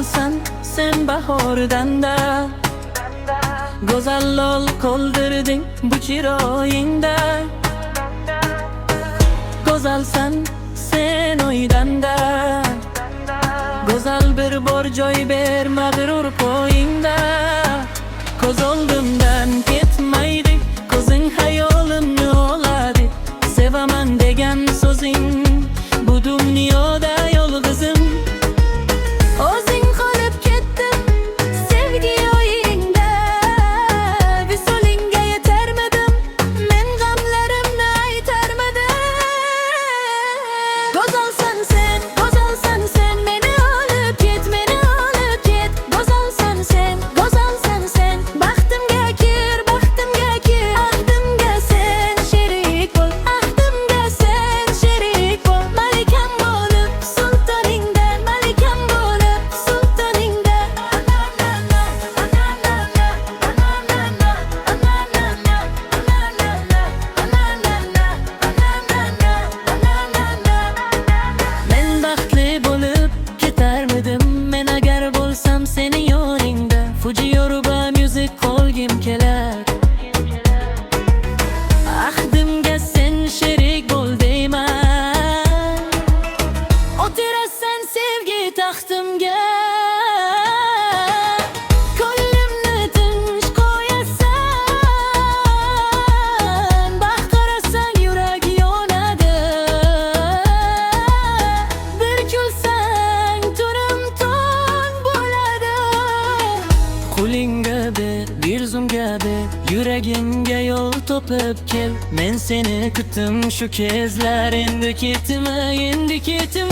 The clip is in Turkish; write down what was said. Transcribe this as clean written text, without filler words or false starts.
Go'zalsan sen bahordan da, go'zal ol qoldirding bu chiroyingda. Go'zalsan sen o'ydan da, go'zal bir bor joy ber mag'rur qo'yingda. Ko'z oldimdan ketmaydi, ko'zing hayolimni oladi. Sevaman degan so'zing bu dunyoda yolg'izim. O'zing qolib ketdim sevgi o'yingda, visolingga yetarmadim, men g'amlarimni aytarmadim. Go'zalsan sen, meni olib ket, meni olib ket. Go'zalsan sen, baxtimga kir, ahdimga sen sherik bo'l, ahdimga sen sherik bo'l. Malikam bo'lib sultoningda, malikam bo'lib sultoningda. Men baxtli bo'lib ketarmidim, men agar bo'lsam sening yoningda. Fuji Yoruba music qo'ygim kelar, ahdimga sen sherik bo'l deyman. O'tirasan sevgi taxtimga, ko'nglimni tinch qo'yasan. Baxt qarasang yurag yonadi, bir kulsang tunim tong bo'ladi. Qo'lingga ber, bir zumga ber, yuragimga yo'l topib kel. Men seni kutdim shu kezlar, endi ketma, endi ketma.